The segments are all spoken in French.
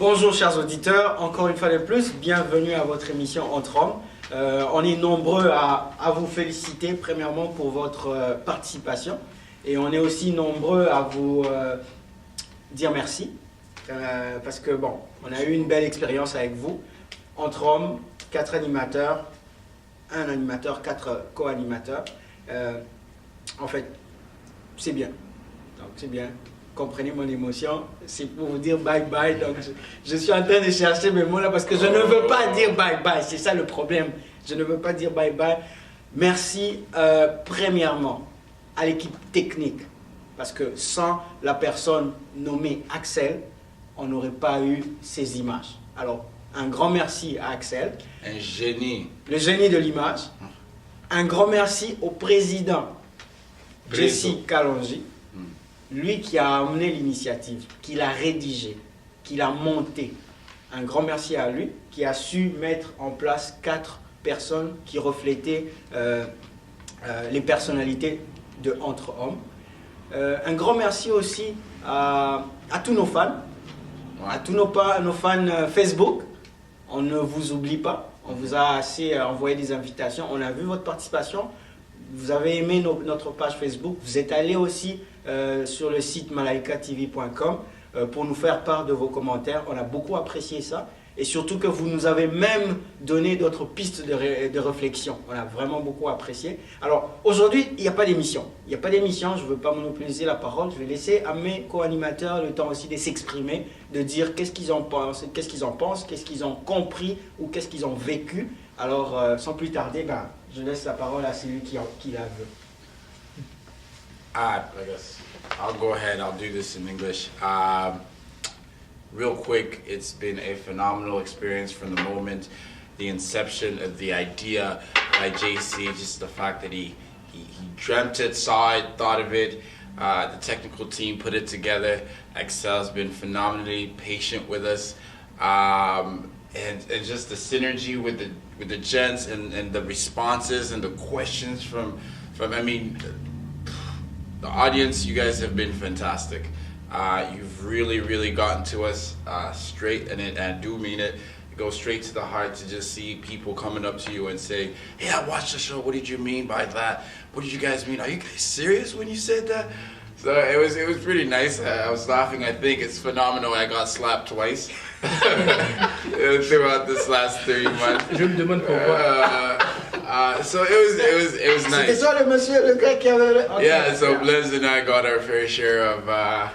Bonjour chers auditeurs, encore une fois de plus, bienvenue à votre émission Entre Hommes. On est nombreux à vous féliciter premièrement pour votre participation et on est aussi nombreux à vous dire merci parce que bon, on a eu une belle expérience avec vous. Entre Hommes, 4 animateurs, 1 animateur, 4 co-animateurs. En fait, c'est bien. Donc c'est bien. Comprenez mon émotion, c'est pour vous dire bye bye. Donc je suis en train de chercher mes mots là parce que je ne veux pas dire bye bye. C'est ça le problème. Je ne veux pas dire bye bye. Merci premièrement à l'équipe technique parce que sans la personne nommée Axel, on n'aurait pas eu ces images. Alors un grand merci à Axel. Un génie. Le génie de l'image. Un grand merci au président Jesse Kalonji. Lui qui a amené l'initiative, qui l'a rédigé, qui l'a monté. Un grand merci à lui qui a su mettre en place 4 personnes qui reflétaient les personnalités de Entre Hommes. Un grand merci aussi à tous nos fans, à tous nos fans Facebook. On ne vous oublie pas, on vous a assez envoyé des invitations, on a vu votre participation. Vous avez aimé notre page Facebook, vous êtes allé aussi sur le site malaikatv.com pour nous faire part de vos commentaires. On a beaucoup apprécié ça et surtout que vous nous avez même donné d'autres pistes de réflexion. On a vraiment beaucoup apprécié. Alors aujourd'hui, il n'y a pas d'émission. Il n'y a pas d'émission, je ne veux pas monopoliser la parole. Je vais laisser à mes co-animateurs le temps aussi de s'exprimer, de dire qu'est-ce qu'ils en pensent, qu'est-ce qu'ils ont compris ou qu'est-ce qu'ils ont vécu. Alors sans plus tarder, je laisse la parole à celui qui la veut. I guess I'll go ahead. I'll do this in English. Real quick, it's been a phenomenal experience from the moment, the inception of the idea by JC, just the fact that he dreamt it, saw it, thought of it. The technical team put it together. Excel's been phenomenally patient with us. And just the synergy with the gents and the responses and the questions from I mean, the audience, you guys have been fantastic. You've really gotten to us straight, and I do mean it. It goes straight to the heart to just see people coming up to you and say, "Hey, I watched the show. What did you mean by that? What did you guys mean? Are you guys serious when you said that?" So it was pretty nice. I was laughing. I think it's phenomenal. I got slapped twice throughout this last 3 months. Je me demande pourquoi. So it was nice. C'était ça le monsieur, le gars qui avait... Okay. Yeah, so Blaise and I got our fair share of,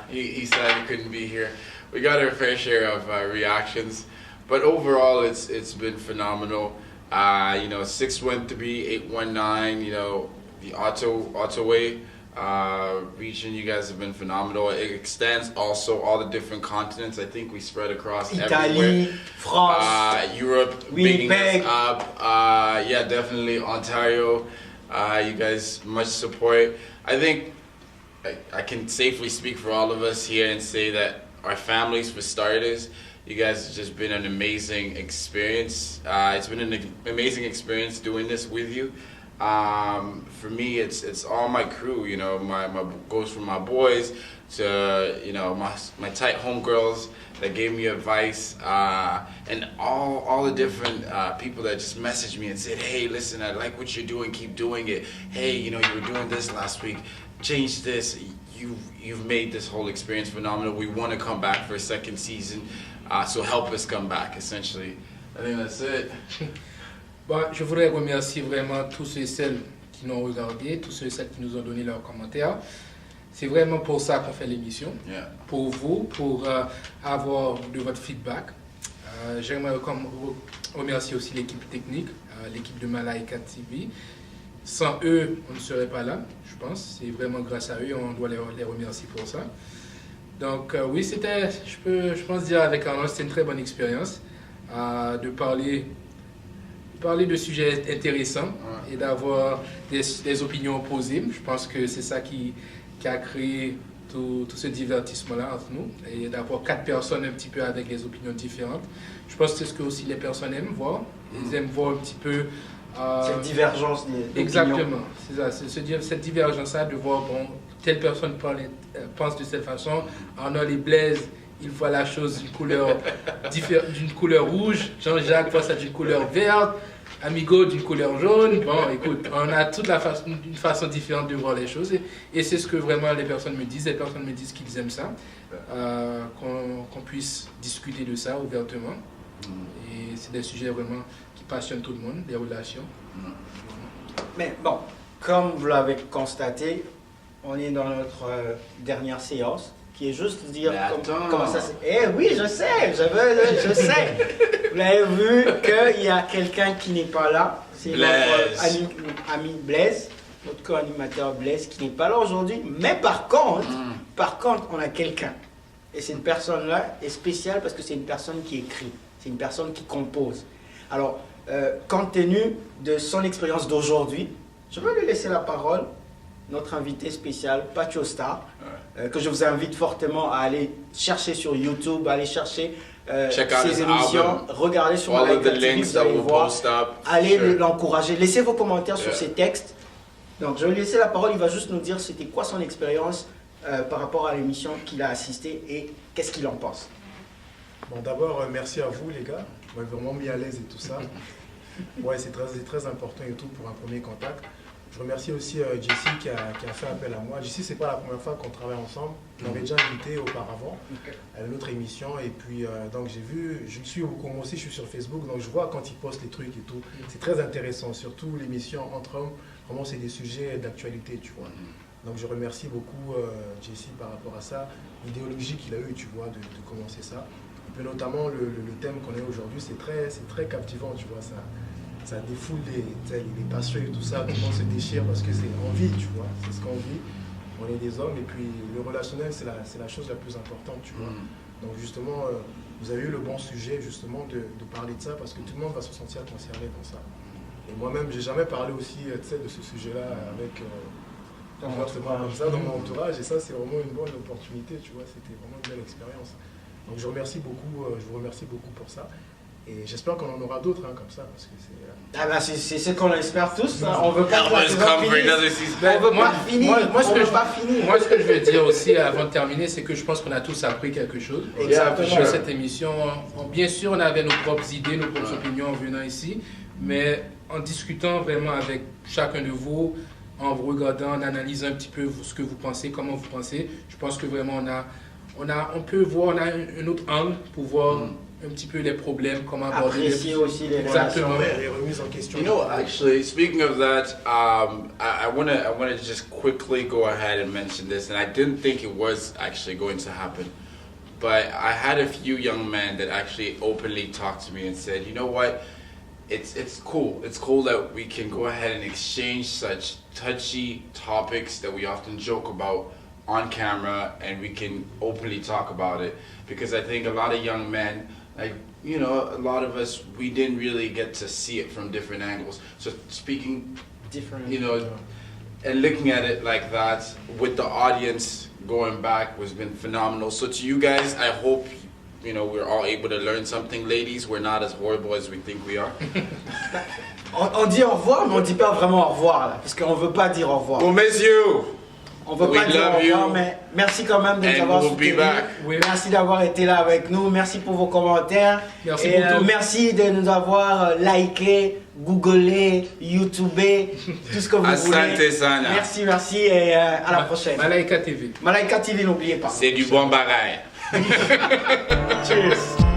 he said he couldn't be here. We got our fair share of reactions. But overall, it's been phenomenal. 613, 819, the Ottaway region, you guys have been phenomenal. It extends also all the different continents. I think we spread across Italy, everywhere. France, Europe, bigging us up. Yeah, definitely Ontario. You guys, much support. I think I can safely speak for all of us here and say that our families, for starters, you guys have just been an amazing experience. It's been an amazing experience doing this with you. For me, it's all my crew, my goes from my boys to, my tight homegirls that gave me advice, and all the different people that just messaged me and said, "Hey, listen, I like what you're doing, keep doing it. Hey, you were doing this last week, change this. You've made this whole experience phenomenal. We want to come back for a second season, so help us come back," essentially. I think that's it. Bon, je voudrais remercier vraiment tous ceux et celles qui nous ont regardés, tous ceux et celles qui nous ont donné leurs commentaires. C'est vraiment pour ça qu'on fait l'émission, pour vous, pour avoir de votre feedback. J'aimerais remercier aussi l'équipe technique, l'équipe de Malaika TV. Sans eux, on ne serait pas là, je pense. C'est vraiment grâce à eux, on doit les remercier pour ça. Donc oui, c'était, je pense dire avec Arnaud, c'était une très bonne expérience de parler de sujets intéressants et d'avoir des opinions opposées. Je pense que c'est ça qui a créé tout ce divertissement-là entre nous, et d'avoir 4 personnes un petit peu avec des opinions différentes. Je pense que c'est ce que aussi les personnes aiment voir. Ils aiment voir un petit peu... cette divergence d'opinions. Exactement, c'est ça, cette divergence-là de voir, bon, telle personne pense de cette façon, Arnold et Blaise, il voit la chose d'une couleur rouge, Jean-Jacques voit ça d'une couleur verte, Amigo d'une couleur jaune. Bon, écoute, on a une façon différente de voir les choses et c'est ce que vraiment les personnes me disent. Les personnes me disent qu'ils aiment ça, qu'on puisse discuter de ça ouvertement. Et c'est des sujets vraiment qui passionnent tout le monde, les relations. Mais bon, comme vous l'avez constaté, on est dans notre dernière séance, qui est juste de dire comment ça se... Eh oui, je sais, je sais. Vous l'avez vu qu'il y a quelqu'un qui n'est pas là. C'est notre ami Blaise, notre co-animateur Blaise, qui n'est pas là aujourd'hui. Mais par contre, on a quelqu'un. Et cette personne-là est spéciale parce que c'est une personne qui écrit. C'est une personne qui compose. Alors, compte tenu de son expérience d'aujourd'hui, je vais lui laisser la parole. Notre invité spécial, Patio Star, que je vous invite fortement à aller chercher sur YouTube, aller chercher ses émissions, regardez sur Malaika TV, vous allez voir, allez l'encourager, laissez vos commentaires sur ses textes. Donc je vais lui laisser la parole, il va juste nous dire c'était quoi son expérience par rapport à l'émission qu'il a assistée et qu'est-ce qu'il en pense. Bon, d'abord, merci à vous les gars, vous m'avez vraiment mis à l'aise et tout ça. Ouais, c'est très important et tout pour un premier contact. Je remercie aussi Jessie qui a fait appel à moi. Jessie, c'est pas la première fois qu'on travaille ensemble. On m'avait déjà invité auparavant à une autre émission. Et puis, donc j'ai vu, je suis comme aussi, je suis sur Facebook, donc je vois quand ils postent les trucs et tout. C'est très intéressant, surtout l'émission Entre Hommes. Vraiment, c'est des sujets d'actualité, tu vois. Donc je remercie beaucoup Jessie par rapport à ça. L'idéologie qu'il a eue, tu vois, de commencer ça. Et puis notamment, le thème qu'on a aujourd'hui, c'est très captivant, tu vois. Ça défoule les passions et tout ça, tout le monde se déchire parce que c'est en vie, tu vois, c'est ce qu'on vit, on est des hommes et puis le relationnel c'est la chose la plus importante, tu vois. Donc justement, vous avez eu le bon sujet justement de parler de ça parce que tout le monde va se sentir concerné dans ça. Et moi-même, j'ai jamais parlé aussi de ce sujet-là avec comme ça dans mon entourage et ça c'est vraiment une bonne opportunité, tu vois, c'était vraiment une belle expérience. Donc je vous remercie beaucoup pour ça. Et j'espère qu'on en aura d'autres comme ça, parce que c'est... c'est ce qu'on espère tous, hein. On veut pas finir. Moi, ce que je veux dire aussi avant de terminer, c'est que je pense qu'on a tous appris quelque chose sur cette émission. Bien sûr, on avait nos propres idées, nos propres opinions en venant ici, mais en discutant vraiment avec chacun de vous, en vous regardant, en analysant un petit peu ce que vous pensez, comment vous pensez, je pense que vraiment on peut voir, on a un autre angle pour voir un petit peu les problèmes, comment aborder les aussi les relations, les remises en question. You know, actually, speaking of that, I wanna just quickly go ahead and mention this, and I didn't think it was actually going to happen, but I had a few young men that actually openly talked to me and said, you know what, it's cool. It's cool that we can go ahead and exchange such touchy topics that we often joke about on camera, and we can openly talk about it, because I think a lot of young men, like, you know, a lot of us, we didn't really get to see it from different angles. So speaking different, you know, and looking at it like that with the audience going back has been phenomenal. So to you guys, I hope, you know, we're all able to learn something. Ladies, we're not as horrible as we think we are. on dit au revoir, mais on dit pas vraiment au revoir, là, parce qu'on veut pas dire au revoir. We'll miss you. On ne veut pas dire au revoir, mais merci quand même de nous avoir soutenus. Merci d'avoir été là avec nous. Merci pour vos commentaires. Merci de nous avoir liké, googlé, youtubé, tout ce que vous voulez. Sana. Merci et à la prochaine. Malaika TV. Malaika TV, n'oubliez pas. C'est du bon bagaille. Cheers.